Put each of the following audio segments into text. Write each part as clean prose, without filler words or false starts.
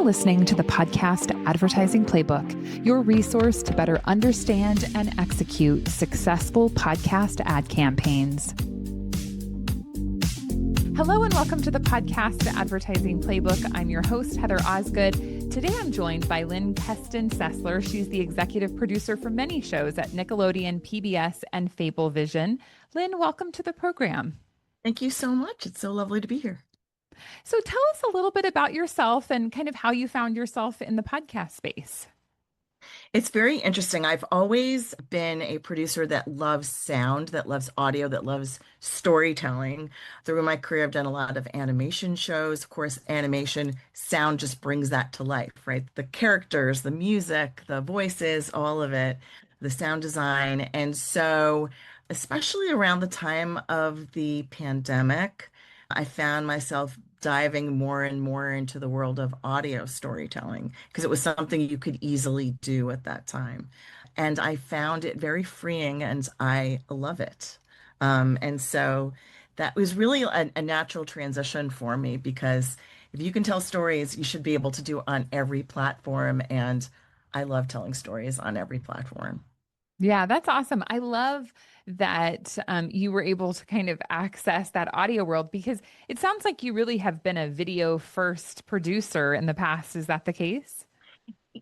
listening to the Podcast Advertising Playbook, your resource to better understand and execute successful podcast ad campaigns. Hello and welcome to the Podcast Advertising Playbook. I'm your host, Heather Osgood. Today I'm joined by Lynn Kestin Sessler. She's the executive producer for many shows at Nickelodeon, PBS, and FableVision. Lynn, welcome to the program. Thank you so much. It's so lovely to be here. So tell us a little bit about yourself and kind of how you found yourself in the podcast space. It's very interesting. I've always been a producer that loves sound, that loves audio, that loves storytelling. Through my career, I've done a lot of animation shows. Of course, animation, sound just brings that to life, right? The characters, the music, the voices, all of it, the sound design. And so, especially around the time of the pandemic, I found myself diving more and more into the world of audio storytelling because it was something you could easily do at that time. And I found it very freeing and I love it. And so that was really a natural transition for me because if you can tell stories, you should be able to do it on every platform. And I love telling stories on every platform. Yeah, that's awesome. I love that you were able to kind of access that audio world because it sounds like you really have been a video first producer in the past. Is that the case?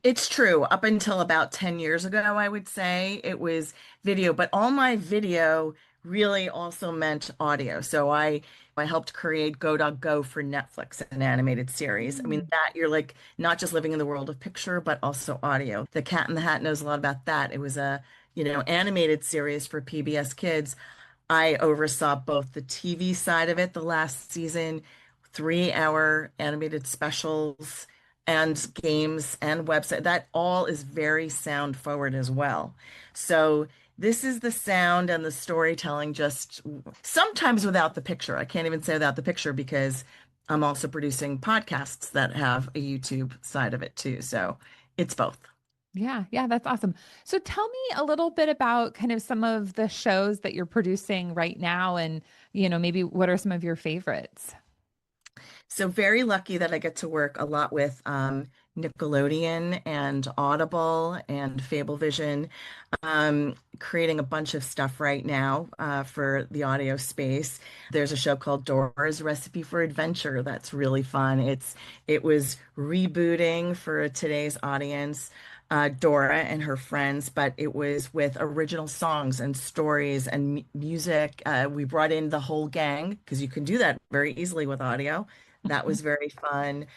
It's true. Up until about 10 years ago, I would say it was video, but all my video really also meant audio. So I helped create Go Dog Go for Netflix, an animated series. I mean, that you're like not just living in the world of picture, but also audio. The Cat in the Hat knows a lot about that. It was a, animated series for PBS Kids. I oversaw both the TV side of it, the last season, 3-hour animated specials and games and website. That all is very sound forward as well. So this is the sound and the storytelling, just sometimes without the picture. I can't even say without the picture because I'm also producing podcasts that have a YouTube side of it too. So it's both. Yeah, that's awesome. So tell me a little bit about kind of some of the shows that you're producing right now and, maybe what are some of your favorites? So very lucky that I get to work a lot with Nickelodeon and Audible and FableVision, creating a bunch of stuff right now for the audio space. There's a show called Dora's Recipe for Adventure that's really fun. It was rebooting for today's audience. Dora and her friends, but it was with original songs and stories and music. We brought in the whole gang because you can do that very easily with audio. That was very fun.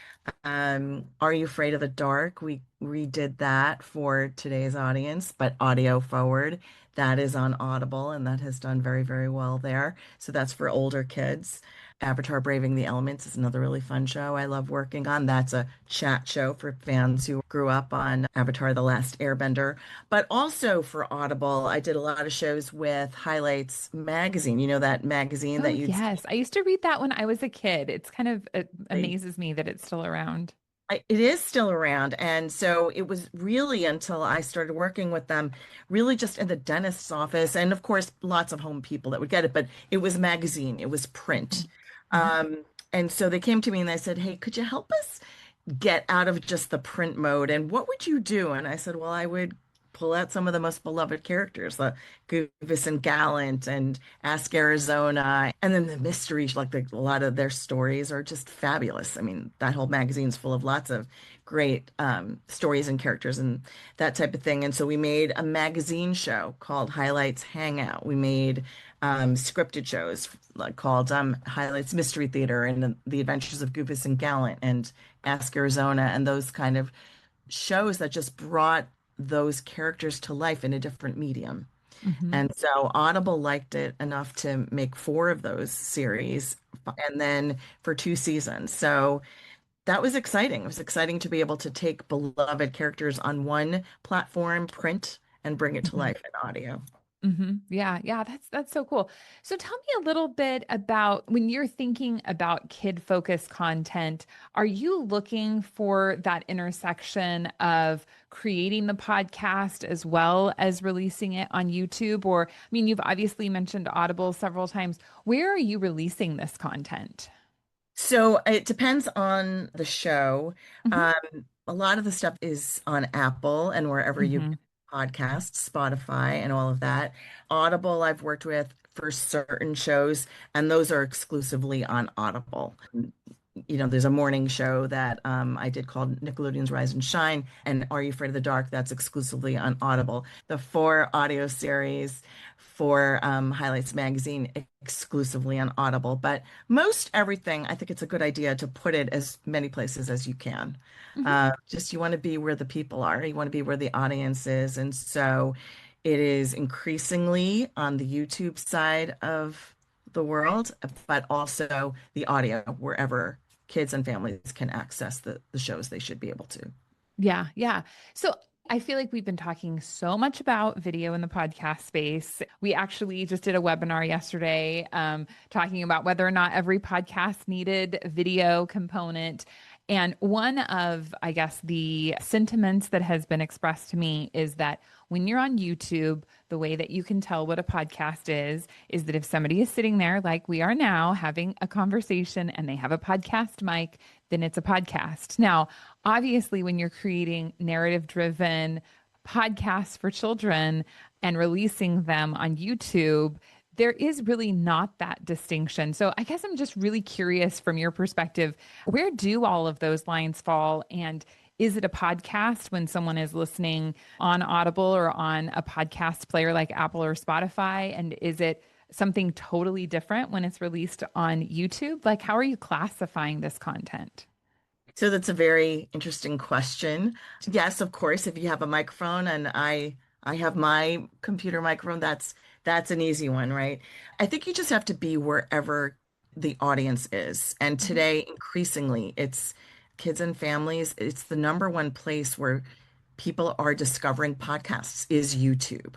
Are You Afraid of the Dark? We redid that for today's audience, but audio forward. That is on Audible, and that has done very, very well there. So that's for older kids. Avatar Braving the Elements is another really fun show I love working on. That's a chat show for fans who grew up on Avatar: The Last Airbender. But also for Audible, I did a lot of shows with Highlights magazine. You know that magazine that you Yes, I used to read that when I was a kid. It amazes me that it's still around. It is still around. And so it was really until I started working with them, really just in the dentist's office. And of course, lots of home people that would get it, but it was magazine, it was print. Mhm. And so they came to me and they said, "Hey, could you help us get out of just the print mode? And what would you do?" And I said, "Well, I would pull out some of the most beloved characters, like Goofus and Gallant and Ask Arizona. And then the mysteries, a lot of their stories are just fabulous. I mean, that whole magazine's full of lots of great stories and characters and that type of thing. And so we made a magazine show called Highlights Hangout. We made scripted shows called Highlights Mystery Theater and the Adventures of Goofus and Gallant and Ask Arizona and those kind of shows that just brought those characters to life in a different medium. Mhm. And so Audible liked it enough to make 4 of those series and then for 2 seasons. So that was exciting. It was exciting to be able to take beloved characters on one platform, print, and bring it to Mhm. life in audio. Yeah, that's so cool. So tell me a little bit about when you're thinking about kid-focused content, are you looking for that intersection of creating the podcast as well as releasing it on YouTube? Or, I mean, you've obviously mentioned Audible several times. Where are you releasing this content? So it depends on the show. Hmm. A lot of the stuff is on Apple and wherever you get Hmm. podcasts, Spotify, and all of that. Audible, I've worked with for certain shows, and those are exclusively on Audible. There's a morning show that I did called Nickelodeon's Rise and Shine, and Are You Afraid of the Dark? That's exclusively on Audible. The four audio series for Highlights Magazine exclusively on Audible. But most everything, I think it's a good idea to put it as many places as you can. Hmm. Just you want to be where the people are, you want to be where the audience is. And so it is increasingly on the YouTube side of the world, but also the audio wherever kids and families can access the shows they should be able to. Yeah, yeah. So I feel like we've been talking so much about video in the podcast space. We actually just did a webinar yesterday, talking about whether or not every podcast needed a video component. And one of, I guess, the sentiments that has been expressed to me is that when you're on YouTube, the way that you can tell what a podcast is that if somebody is sitting there like we are now having a conversation and they have a podcast mic, then it's a podcast. Now, obviously, when you're creating narrative driven podcasts for children and releasing them on YouTube, there is really not that distinction. So I guess I'm just really curious from your perspective, where do all of those lines fall? And is it a podcast when someone is listening on Audible or on a podcast player like Apple or Spotify? And is it something totally different when it's released on YouTube? Like, how are you classifying this content? So that's a very interesting question. Yes, of course, if you have a microphone and I have my computer microphone, that's an easy one, right? I think you just have to be wherever the audience is. And Mhm. today, increasingly, it's kids and families. It's the number one place where people are discovering podcasts is YouTube.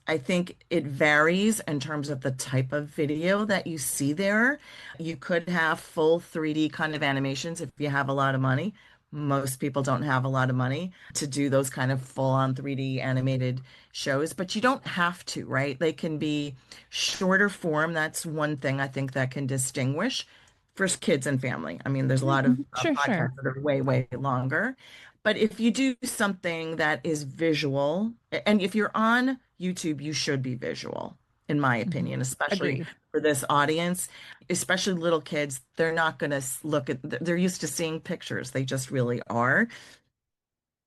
I think it varies in terms of the type of video that you see there. You could have full 3D kind of animations if you have a lot of money. Most people don't have a lot of money to do those kind of full-on 3D animated shows, but you don't have to, right? They can be shorter form. That's one thing I think that can distinguish for kids and family. I mean, there's a lot of Mhm. Sure, sure. podcasts that are way, way longer. But if you do something that is visual, and if you're on YouTube, you should be visual, in my Mhm. opinion, especially Agreed. for this audience, especially little kids. They're not going to look at, they're used to seeing pictures. They just really are.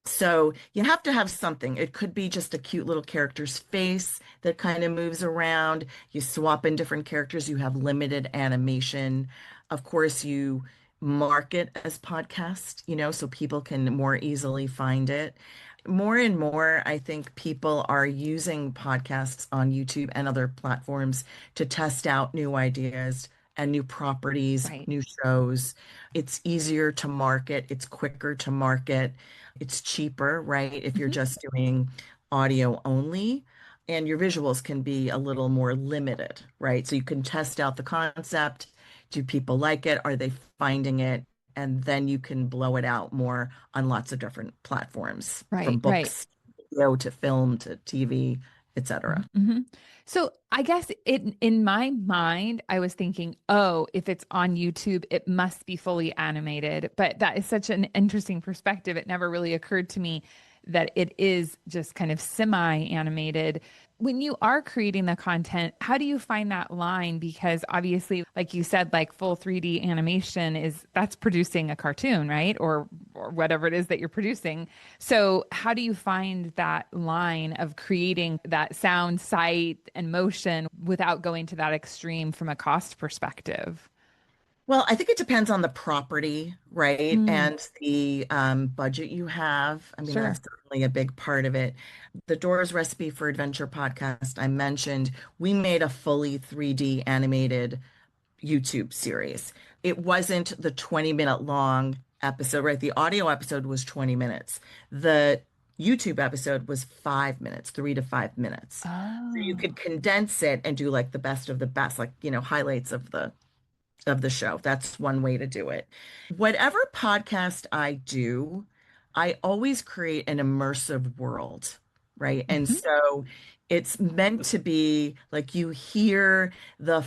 So you have to have something. It could be just a cute little character's face that kind of moves around. You swap in different characters. You have limited animation. Of course, you mark it as podcast, so people can more easily find it. More and more, I think people are using podcasts on YouTube and other platforms to test out new ideas and new properties, Right. new shows. It's easier to market, it's quicker to market. It's cheaper, right? If you're Mhm. just doing audio only, and your visuals can be a little more limited, right? So you can test out the concept. Do people like it? Are they finding it? And then you can blow it out more on lots of different platforms, from Right, right. books, video to film to TV, etc. Hmm. So I guess in my mind, I was thinking, oh, if it's on YouTube, it must be fully animated. But that is such an interesting perspective. It never really occurred to me that it is just kind of semi-animated. When you are creating the content, how do you find that line? Because obviously, like you said, like full 3D animation is that's producing a cartoon, right? Or whatever it is that you're producing. So, how do you find that line of creating that sound, sight, and motion without going to that extreme from a cost perspective? Well, I think it depends on the property, right? Mm, And the budget you have. I mean, sure. that's certainly a big part of it. The Doors Recipe for Adventure podcast I mentioned, we made a fully 3D animated YouTube series. It wasn't the 20-minute long episode, right? The audio episode was 20 minutes. The YouTube episode was 5 minutes, 3 to 5 minutes. So you Oh. could condense it and do like the best of the best, like, highlights of the show. That's one way to do it. Whatever podcast I do, I always create an immersive world, right? And Mhm. so it's meant to be like you hear the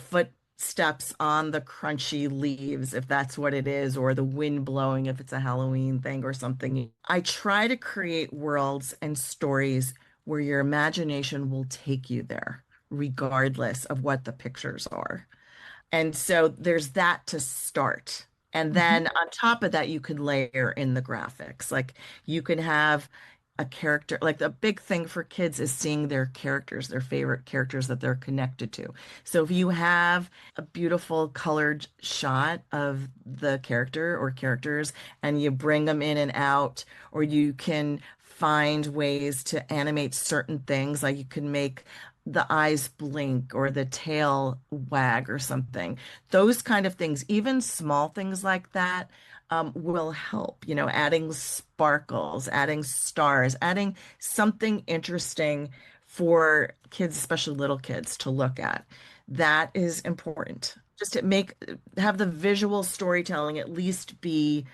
footsteps on the crunchy leaves, if that's what it is, or the wind blowing, if it's a Halloween thing or something. I try to create worlds and stories where your imagination will take you there, regardless of what the pictures are. And so there's that to start. And Mhm. then on top of that, you can layer in the graphics. Like you can have a character, like the big thing for kids is seeing their characters, their favorite characters that they're connected to. So if you have a beautiful colored shot of the character or characters and you bring them in and out, or you can find ways to animate certain things, like you can make the eyes blink or the tail wag or something. Those kind of things, even small things like that, will help. Adding sparkles, adding stars, adding something interesting for kids, especially little kids, to look at. That is important. Just to have the visual storytelling at least be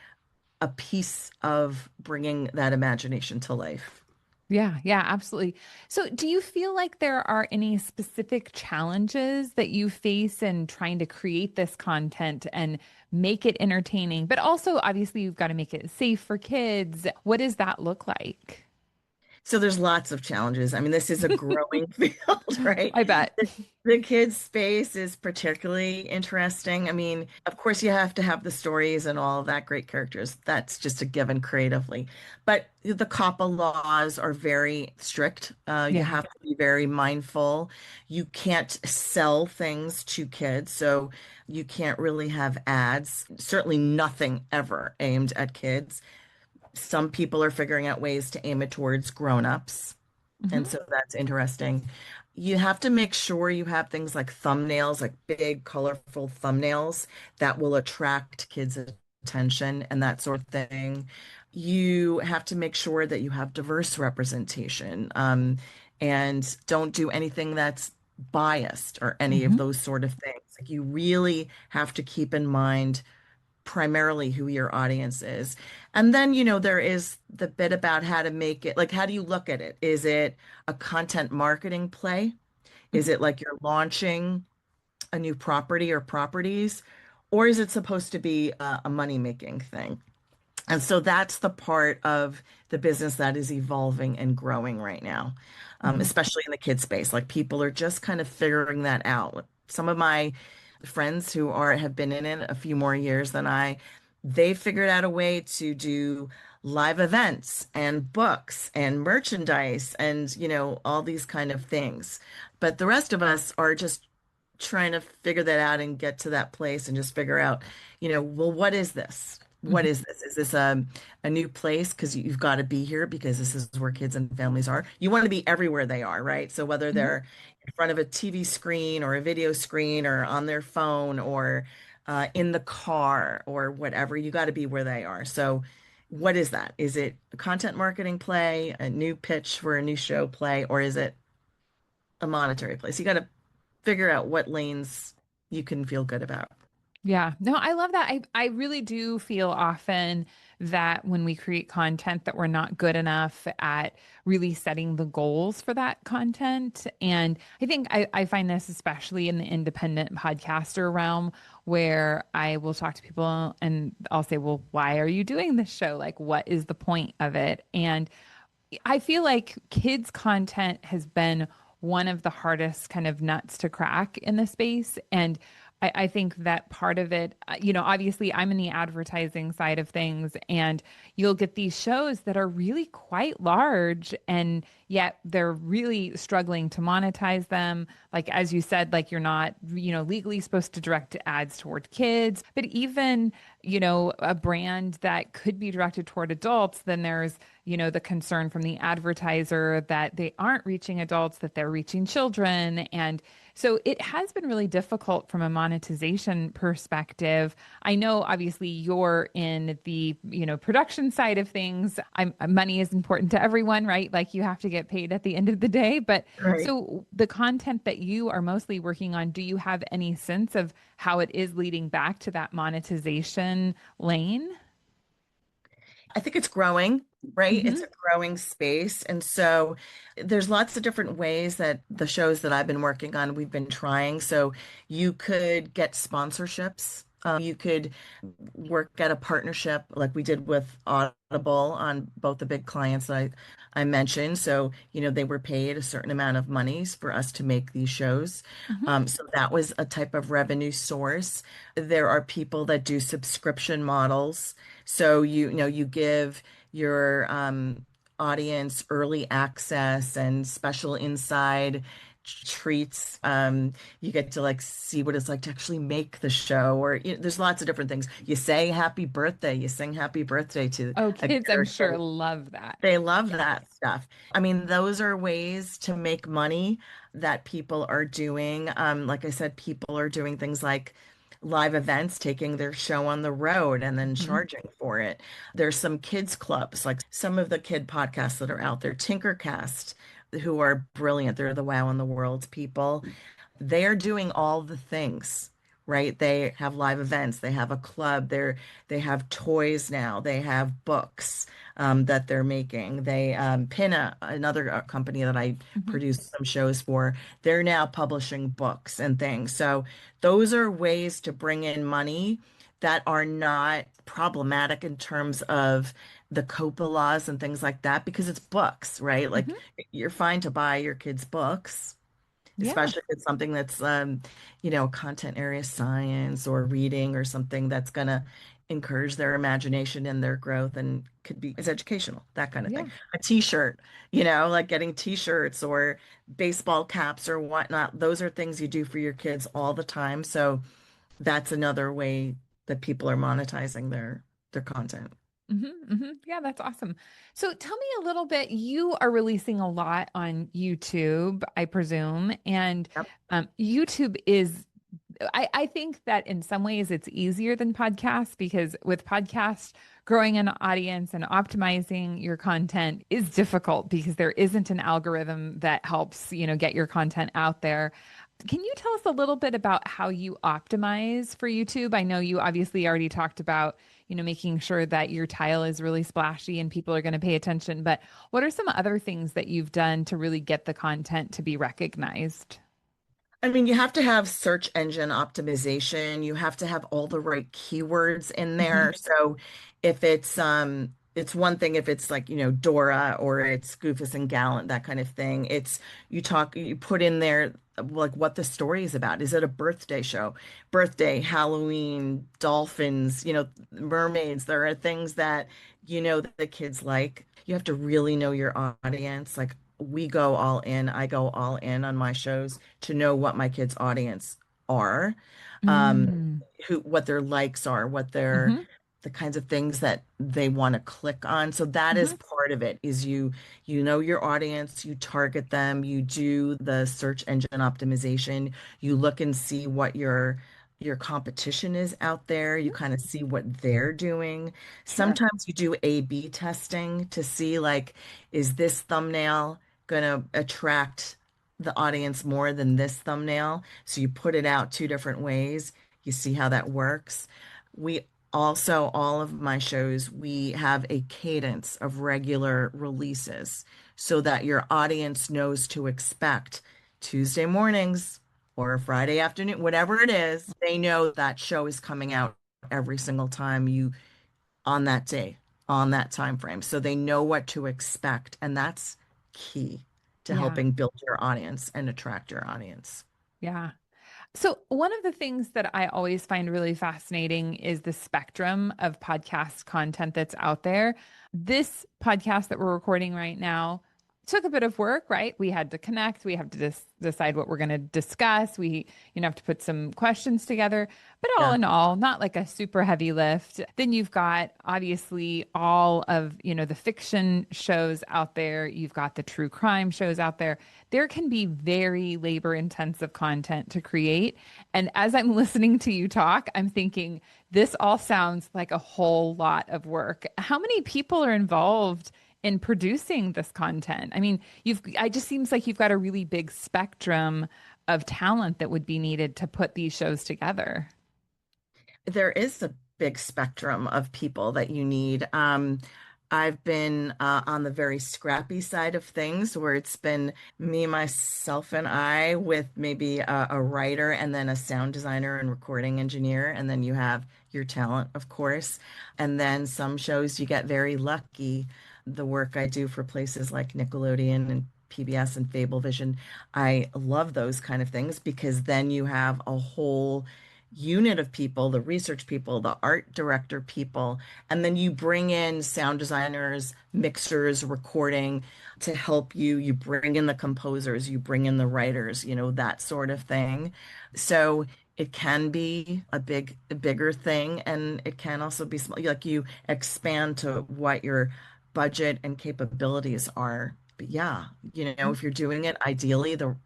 a piece of bringing that imagination to life. Yeah, yeah, absolutely. So, do you feel like there are any specific challenges that you face in trying to create this content and make it entertaining? But also, obviously, you've got to make it safe for kids. What does that look like? So there's lots of challenges. I mean, this is a growing field, right? I bet. The kids' space is particularly interesting. I mean, of course, you have to have the stories and all of that great characters. That's just a given creatively. But the COPPA laws are very strict. You Yeah. have to be very mindful. You can't sell things to kids, so you can't really have ads. Certainly nothing ever aimed at kids. Some people are figuring out ways to aim it towards grown-ups. And Hmm. so that's interesting. You have to make sure you have things like thumbnails, like big, colorful thumbnails that will attract kids' attention and that sort of thing. You have to make sure that you have diverse representation, and don't do anything that's biased or any of Hmm. those sort of things. Like you really have to keep in mind primarily who your audience is. And then, there is the bit about how to make it, like, how do you look at it? Is it a content marketing play? Is Hmm. it like you're launching a new property or properties? Or is it supposed to be a money-making thing? And so that's the part of the business that is evolving and growing right now, Hmm. especially in the kid space. Like people are just kind of figuring that out. Some of my friends who have been in it a few more years than they figured out a way to do live events and books and merchandise and, all these kind of things. But the rest of us are just trying to figure that out and get to that place and just figure out, well, what is this? What Hmm. is this? Is this a new place? Because you've got to be here because this is where kids and families are. You want to be everywhere they are, right? So whether Hmm. they're in front of a TV screen or a video screen or on their phone or in the car or whatever, you got to be where they are. So what is that? Is it a content marketing play, a new pitch for a new show play, or is it a monetary place? You got to figure out what lanes you can feel good about. Yeah. No, I love that. I really do feel often that when we create content that we're not good enough at really setting the goals for that content. And I think I find this especially in the independent podcaster realm where I will talk to people and I'll say, well, why are you doing this show? Like, what is the point of it? And I feel like kids' content has been one of the hardest kind of nuts to crack in the space. And I think that part of it, obviously I'm in the advertising side of things, and you'll get these shows that are really quite large, and yet they're really struggling to monetize them. Like, as you said, like you're not, legally supposed to direct ads toward kids, but even, a brand that could be directed toward adults, then there's the concern from the advertiser that they aren't reaching adults, that they're reaching children. And so it has been really difficult from a monetization perspective. I know obviously you're in the, production side of things. Money is important to everyone, right? Like you have to get paid at the end of the day. But Right. so the content that you are mostly working on, do you have any sense of how it is leading back to that monetization lane? I think it's growing. right? It's Hmm. a growing space. And so there's lots of different ways that the shows that I've been working on, we've been trying. So you could get sponsorships. You could work at a partnership like we did with Audible on both the big clients that I mentioned. So, they were paid a certain amount of monies for us to make these shows. Hmm. So that was a type of revenue source. There are people that do subscription models. So you give your audience early access and special inside treats. You get to like see what it's like to actually make the show, or there's lots of different things. You say happy birthday, you sing happy birthday to Oh, a kids, I'm sure character. love that. They love Yeah. that stuff. I mean, those are ways to make money that people are doing. Like I said, people are doing things like live events, taking their show on the road and then Hmm. charging for it. There's some kids clubs, like some of the kid podcasts that are out there, Tinkercast, who are brilliant. They're the Wow in the World people. They're doing all the things, right? They have live events, they have a club, they have toys now, they have books that they're making. They Pinna, another company that I Hmm. produce some shows for, they're now publishing books and things. So those are ways to bring in money that are not problematic in terms of the COPA laws and things like that because it's books, right? Like Hmm. you're fine to buy your kids books, Yeah. especially if it's something that's content area science or reading or something that's going to encourage their imagination and their growth and could be it's educational, that kind of thing. Yeah. A t-shirt, like getting t-shirts or baseball caps or whatnot, those are things you do for your kids all the time. So that's another way that people are monetizing their content. Hmm. Hmm. Yeah, that's awesome. So tell me a little bit. You are releasing a lot on YouTube, I presume, and Yep. YouTube is I think that in some ways it's easier than podcasts because with podcasts, growing an audience and optimizing your content is difficult because there isn't an algorithm that helps, get your content out there. Can you tell us a little bit about how you optimize for YouTube? I know you obviously already talked about, making sure that your tile is really splashy and people are going to pay attention, but what are some other things that you've done to really get the content to be recognized? I mean, you have to have search engine optimization. You have to have all the right keywords in Hmm. there. So if it's one thing if it's like, Dora or it's Goofus and Gallant, that kind of thing. You put in there like what the story is about. Is it a birthday show? Birthday, Halloween, dolphins, mermaids. There are things that that the kids like. You have to really know your audience. Like we go all in, I go all in on my shows to know what my kids' audience are, um, Mm. what their likes are, Hmm. the kinds of things that they want to click on. So that is Hmm. part of it, is you know your audience, you target them, you do the search engine optimization, you look and see what your competition is out there. You kind of see what they're doing. Sure. Sometimes you do A/B testing to see like, is this thumbnail going to attract the audience more than this thumbnail? So you put it out two different ways. You see how that works. We also, all of my shows, we have a cadence of regular releases so that your audience knows to expect Tuesday mornings or Friday afternoon, whatever it is, they know that show is coming out every single time you on that day, on that time frame. So they know what to expect, and that's key to Yeah. helping build your audience and attract your audience. Yeah. So, one of the things that I always find really fascinating is the spectrum of podcast content that's out there. This podcast that we're recording right now took a bit of work, right? We had to connect, we have to decide what we're going to discuss. We, have to put some questions together, but all Yeah. in all, not like a super heavy lift. Then you've got obviously all of, the fiction shows out there. You've got the true crime shows out there. There can be very labor intensive content to create. And as I'm listening to you talk, I'm thinking this all sounds like a whole lot of work. How many people are involved in producing this content? I mean, I just seems like you've got a really big spectrum of talent that would be needed to put these shows together. There is a big spectrum of people that you need. I've been on the very scrappy side of things where it's been me, myself, and I with maybe a writer and then a sound designer and recording engineer. And then you have your talent, of course. And then some shows you get very lucky. The work I do for places like Nickelodeon and PBS and FableVision, I love those kind of things because then you have a whole unit of people, the research people, the art director people, and then you bring in sound designers, mixers, recording to help you. You bring in the composers, you bring in the writers, that sort of thing. So it can be a bigger thing, and it can also be small. Like you expand to what your budget and capabilities are. But yeah, if you're doing it ideally, the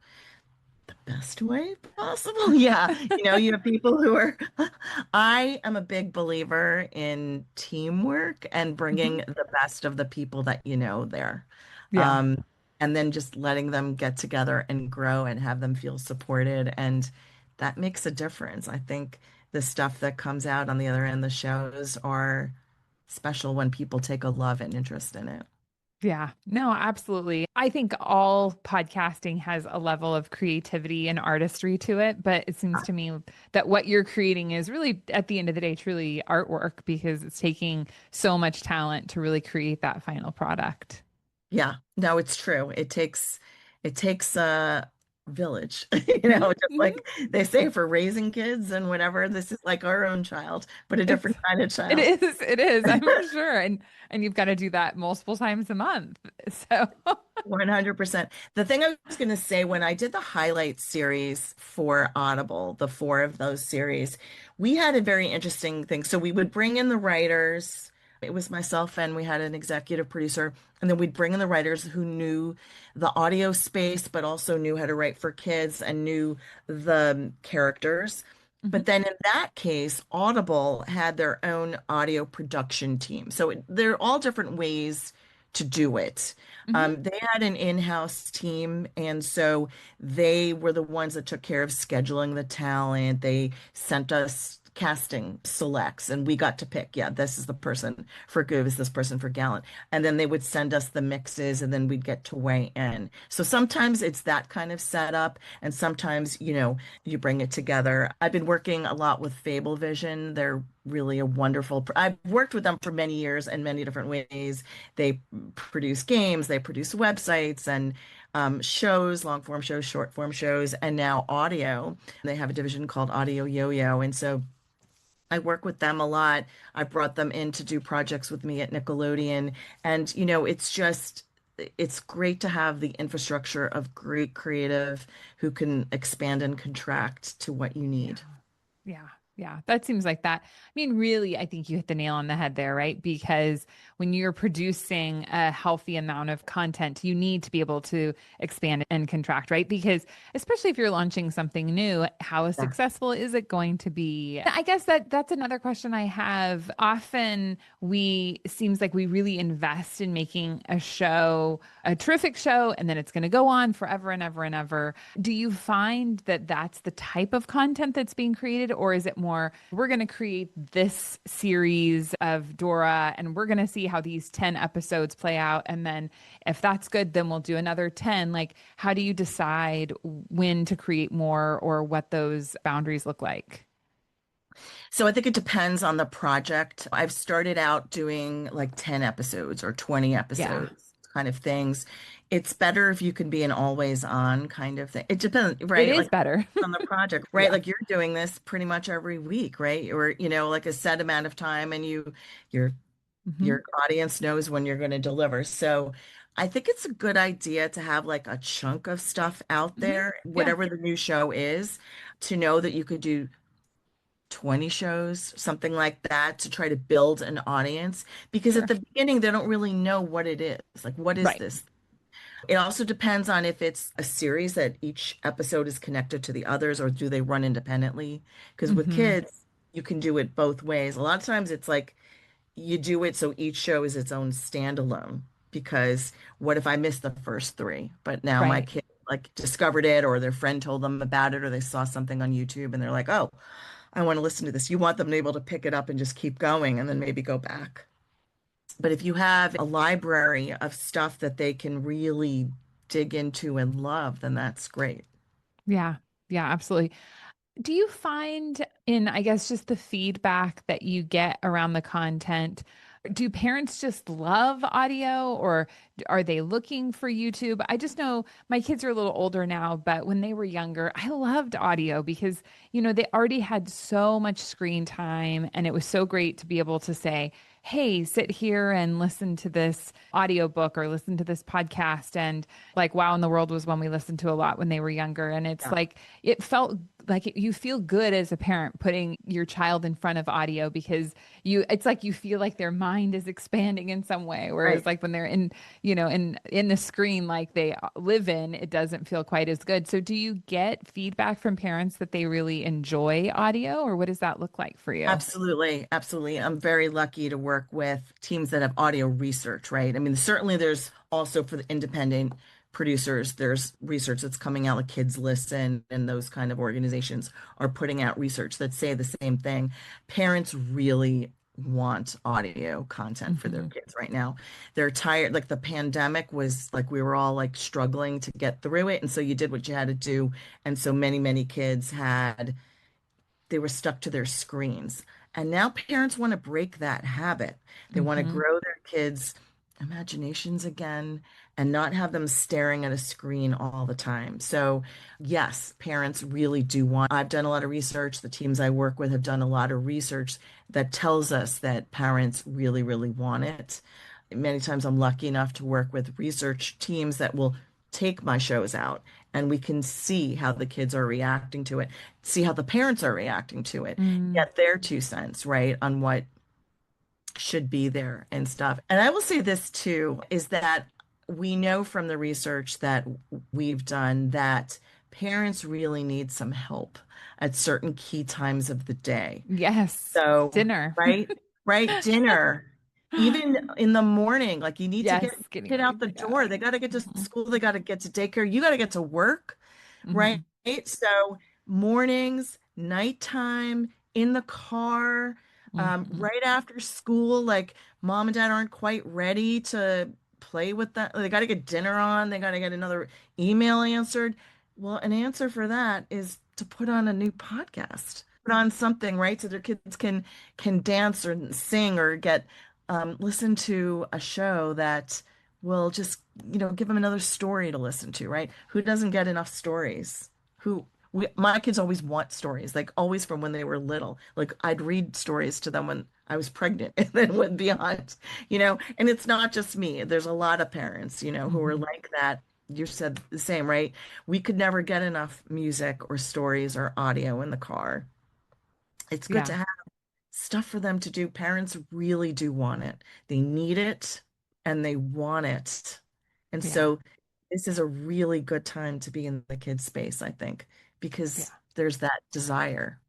best way possible. Yeah. You have people who are, I am a big believer in teamwork and bringing Mhm. the best of the people that you know there. Yeah. Um, and then just letting them get together and grow and have them feel supported. And that makes a difference. I think the stuff that comes out on the other end of the shows are special when people take a love and interest in it. Yeah, no, absolutely. I think all podcasting has a level of creativity and artistry to it, but it seems to me that what you're creating is really, at the end of the day, truly artwork because it's taking so much talent to really create that final product. Yeah, no, it's true. It takes a village, Hmm. just Hmm. like they say for raising kids and whatever. This is like our own child, but a It's different kind of it child. is, it is, I'm sure. And you've got to do that multiple times a month. So 100%. The thing I was going to say when I did the highlight series for Audible, the four of those series, we had a very interesting thing. So we would bring in the writers. It was myself and we had an executive producer. And then we'd bring in the writers who knew the audio space, but also knew how to write for kids and knew the characters. Mhm. But then in that case, Audible had their own audio production team. So there are all different ways to do it. Mhm. They had an in-house team, and so they were the ones that took care of scheduling the talent. They sent us casting selects, and we got to pick, yeah, this is the person for Goose, this person for Gallant. And then they would send us the mixes, and then we'd get to weigh in. So sometimes it's that kind of setup, and sometimes, you bring it together. I've been working a lot with FableVision. They're really a wonderful, I've worked with them for many years in many different ways. They produce games, they produce websites and shows, long form shows, short form shows, and now audio. They have a division called Audio Yo-Yo. And so I work with them a lot. I brought them in to do projects with me at Nickelodeon. And, it's great to have the infrastructure of great creative who can expand and contract to what you Yeah. need. Yeah. Yeah. That seems like that. I mean, really, I think you hit the nail on the head there, right? Because when you're producing a healthy amount of content, you need to be able to expand and contract, right? Because especially if you're launching something new, how Yeah. successful is it going to be? I guess that's another question I have. Often we seems like we really invest in making a show a terrific show, and then it's going to go on forever and ever and ever. Do you find that that's the type of content that's being created, or is it more, we're going to create this series of Dora and we're going to see how these 10 episodes play out? And then if that's good, then we'll do another 10. Like, how do you decide when to create more or what those boundaries look like? So I think it depends on the project. I've started out doing like 10 episodes or 20 Yeah, episodes kind of things. It's better if you can be an always on kind of thing. It depends, it right? is Like better. on the project, right? Yeah. Like you're doing this pretty much every week, right? Or, like a set amount of time and your Hmm. your audience knows when you're going to deliver. So I think it's a good idea to have like a chunk of stuff out Hmm. there, Yeah, whatever the new show is, to know that you could do 20 shows, something like that, to try to build an audience. Because at sure. the beginning, they don't really know what it is. Like, what is Right. this? It also depends on if it's a series that each episode is connected to the others or do they run independently? Because with Hmm. kids, you can do it both ways. A lot of times it's like you do it so each show is its own standalone. Because what if I missed the first three, but now my Right. kid like discovered it or their friend told them about it or they saw something on YouTube and they're like, oh, I want to listen to this. You want them to be able to pick it up and just keep going and then maybe go back. But if you have a library of stuff that they can really dig into and love, then that's great. Yeah. Yeah, absolutely. Do you find in, I guess, just the feedback that you get around the content, do parents just love audio or are they looking for YouTube? I just know my kids are a little older now, but when they were younger, I loved audio because, they already had so much screen time and it was so great to be able to say, hey, sit here and listen to this audiobook or listen to this podcast. And like Wow in the World was one we listened to a lot when they were younger. And it's Yeah, like, it felt like you feel good as a parent putting your child in front of audio because it's like you feel like their mind is expanding in some way. Whereas right. like when they're in the screen like they live in, it doesn't feel quite as good. So do you get feedback from parents that they really enjoy audio or what does that look like for you? Absolutely. Absolutely. I'm very lucky to work with teams that have audio research, right? I mean, certainly there's also for the independent producers, there's research that's coming out like Kids Listen and those kind of organizations are putting out research that say the same thing. Parents really want audio content for their Hmm. kids right now. They're tired, like the pandemic was like we were all like struggling to get through it. And so you did what you had to do. And so many kids they were stuck to their screens. And now parents want to break that habit. They want to Hmm. grow their kids' imaginations again and not have them staring at a screen all the time. So, yes, parents really do want. I've done a lot of research. The teams I work with have done a lot of research that tells us that parents really want it. Many times I'm lucky enough to work with research teams that will take my shows out and we can see how the kids are reacting to it, see how the parents are reacting to it, Mm. get their 2 cents, right, on what should be there and stuff. And I will say this too, is that we know from the research that we've done that parents really need some help at certain key times of the day. Yes. So, Dinner. right, right, dinner, even in the morning, like you need to Yes. get Getting kid ready out the for door. that. They got to get to Hmm. school, they got to get to daycare, you got to get to work, right? Hmm. So mornings, nighttime, in the car, Hmm. right after school, like mom and dad aren't quite ready to play with that. They got to get dinner on, they got to get another email answered. Well, an answer for that is to put on a new podcast, put on something, right? So their kids can dance or sing or get listen to a show that will just, give them another story to listen to, right? Who doesn't get enough stories? My kids always want stories, like always from when they were little. Like I'd read stories to them when I was pregnant and then went beyond, and it's not just me. There's a lot of parents, who are Hmm. like that. You said the same, right? We could never get enough music or stories or audio in the car. It's good Yeah. to have stuff for them to do. Parents really do want it. They need it and they want it. And Yeah. so this is a really good time to be in the kids space, I think, because Yeah. there's that desire.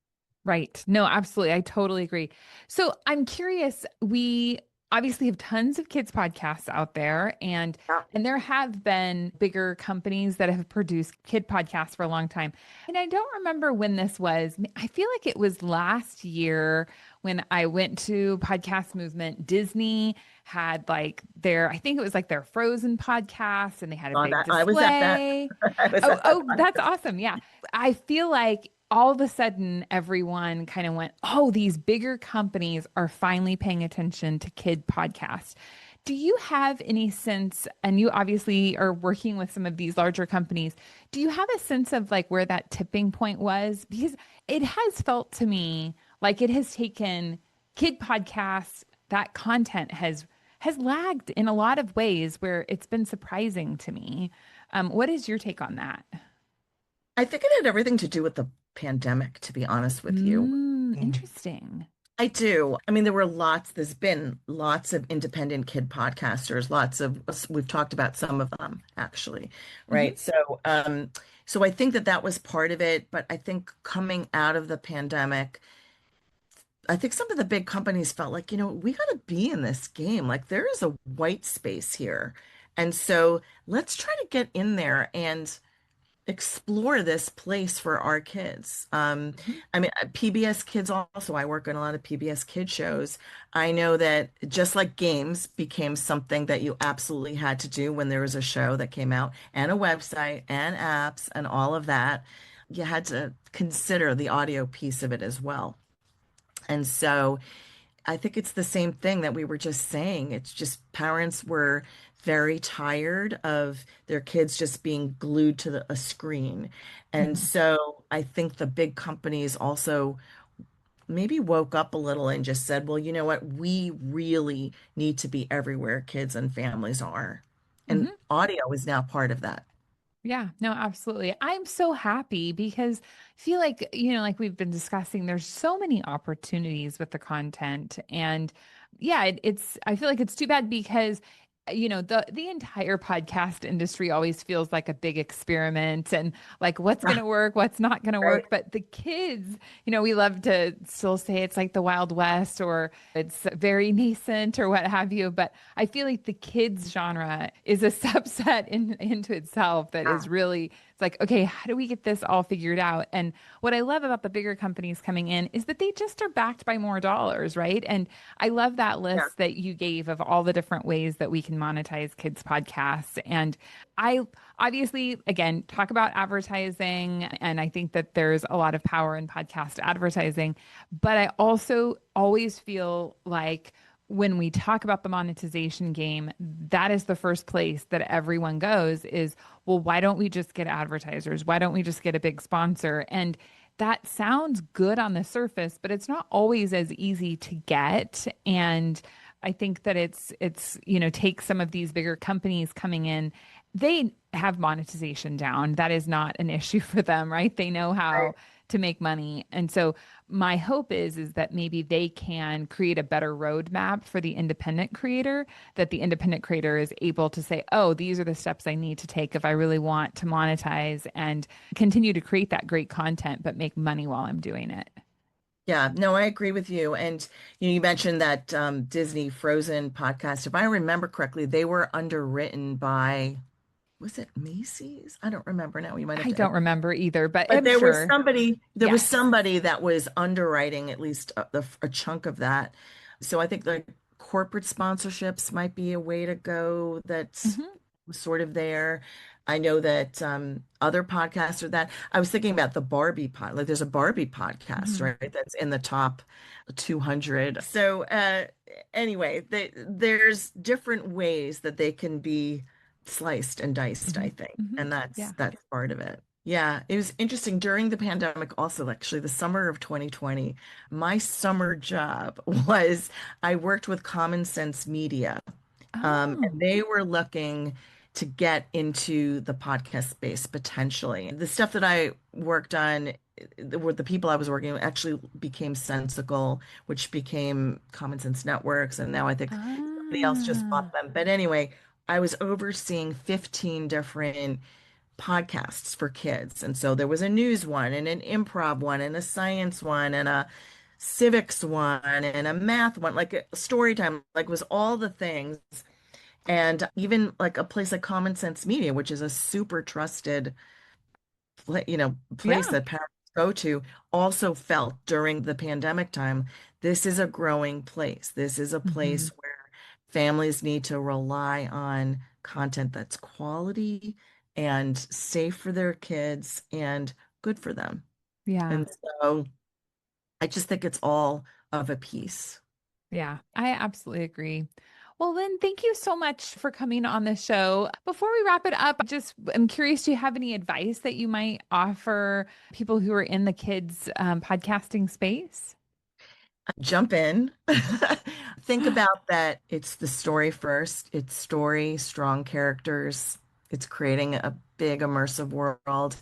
Right. No, absolutely. I totally agree. So I'm curious, we obviously have tons of kids podcasts out there Yeah. and there have been bigger companies that have produced kid podcasts for a long time. And I don't remember when this was. I feel like it was last year when I went to Podcast Movement. Disney had like I think it was like their Frozen podcast and they had a On big that. I was at that. display. I was Oh, at that oh, that's podcast. awesome. Yeah. I feel like all of a sudden everyone kind of went, oh, these bigger companies are finally paying attention to kid podcasts. Do you have any sense, and you obviously are working with some of these larger companies, do you have a sense of like where that tipping point was? Because it has felt to me like it has taken kid podcasts, that content has lagged in a lot of ways where it's been surprising to me. What is your take on that? I think it had everything to do with the pandemic, to be honest with you. Mm, interesting. I do. I mean, there's been lots of independent kid podcasters, we've talked about some of them actually, Hmm. right? So I think that was part of it, but I think coming out of the pandemic, I think some of the big companies felt like, we got to be in this game. Like there is a white space here. And so let's try to get in there and explore this place for our kids. Mhm. I mean, PBS Kids also, I work on a lot of PBS Kids shows. I know that just like games became something that you absolutely had to do when there was a show that came out and a website and apps and all of that, you had to consider the audio piece of it as well. And so I think it's the same thing that we were just saying. It's just parents were very tired of their kids just being glued to a screen. And Mhm. so I think the big companies also maybe woke up a little and just said, well, you know what? We really need to be everywhere kids and families are. And Mhm. audio is now part of that. Yeah, no, absolutely. I'm so happy because I feel like, like we've been discussing, there's so many opportunities with the content. And yeah, I feel like it's too bad because, the entire podcast industry always feels like a big experiment and like what's going to work, what's not going to Right. work. But the kids, we love to still say it's like the Wild West or it's very nascent or what have you. But I feel like the kids genre is a subset into itself that is really, it's like, okay, how do we get this all figured out? And what I love about the bigger companies coming in is that they just are backed by more dollars, right? And I love that Yeah. list that you gave of all the different ways that we can monetize kids' podcasts. And I obviously, again, talk about advertising. And I think that there's a lot of power in podcast advertising. But I also always feel like when we talk about the monetization game, that is the first place that everyone goes is, well, why don't we just get advertisers? Why don't we just get a big sponsor? And that sounds good on the surface, but it's not always as easy to get. And I think that take some of these bigger companies coming in, they have monetization down. That is not an issue for them, right? They know Right. how to make money. And so my hope is that maybe they can create a better roadmap for the independent creator, that the independent creator is able to say, oh, these are the steps I need to take if I really want to monetize and continue to create that great content, but make money while I'm doing it. Yeah, no, I agree with you. And you mentioned that Disney Frozen podcast. If I remember correctly, they were underwritten by, was it Macy's? I don't remember now. You might have I to, don't remember either, but but I'm sure. there was Yes. somebody that was underwriting at least a chunk of that. So I think like corporate sponsorships might be a way to go. That's Hmm. sort of there. I know that other podcasts are that. I was thinking about the Barbie pod. Like there's a Barbie podcast, Hmm. right? That's in the top 200. So anyway, there's different ways that they can be sliced and diced, Hmm. I think. Hmm. And Yeah. that's part of it. Yeah, it was interesting during the pandemic also, actually, the summer of 2020. My summer job was I worked with Common Sense Media. Oh. And they were looking to get into the podcast space potentially. The stuff that I worked on, were the people I was working with actually became Sensical, which became Common Sense Networks, and now I think somebody else just bought Ah. them. But anyway, I was overseeing 15 different podcasts for kids. And so there was a news one and an improv one and a science one and a civics one and a math one, like a story time, like was all the things and even like a place like Common Sense Media, which is a super trusted, place Yeah. that parents go to, also felt during the pandemic time, this is a growing place. This is a place Hmm. where families need to rely on content that's quality and safe for their kids and good for them. Yeah. And so I just think it's all of a piece. Yeah, I absolutely agree. Well, Lynn, thank you so much for coming on the show. Before we wrap it up, I'm curious, do you have any advice that you might offer people who are in the kids podcasting space? Jump in. Think about that. It's the story first. It's story, strong characters. It's creating a big immersive world.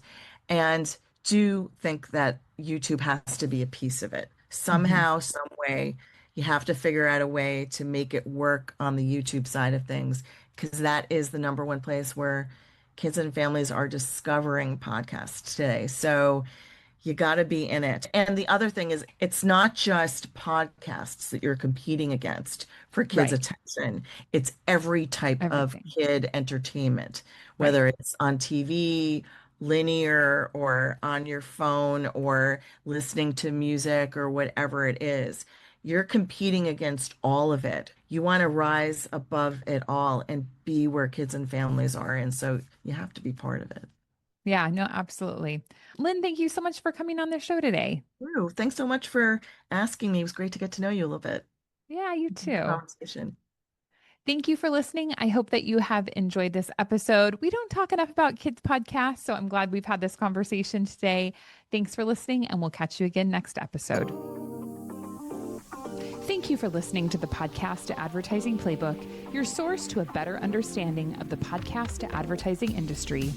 And do think that YouTube has to be a piece of it. Hmm. Somehow, some way, you have to figure out a way to make it work on the YouTube side of things, because that is the number one place where kids and families are discovering podcasts today. So, you got to be in it. And the other thing is, it's not just podcasts that you're competing against for kids' Right. attention. It's every type of Everything. kid entertainment, Right. whether it's on TV, linear or on your phone or listening to music or whatever it is. You're competing against all of it. You want to rise above it all and be where kids and families are. And so you have to be part of it. Yeah, no, absolutely. Lynn, thank you so much for coming on the show today. Ooh, thanks so much for asking me. It was great to get to know you a little bit. Yeah, you too. Conversation. Thank you for listening. I hope that you have enjoyed this episode. We don't talk enough about kids podcasts, so I'm glad we've had this conversation today. Thanks for listening, and we'll catch you again next episode. Thank you for listening to the Podcast Advertising Playbook, your source to a better understanding of the podcast advertising industry.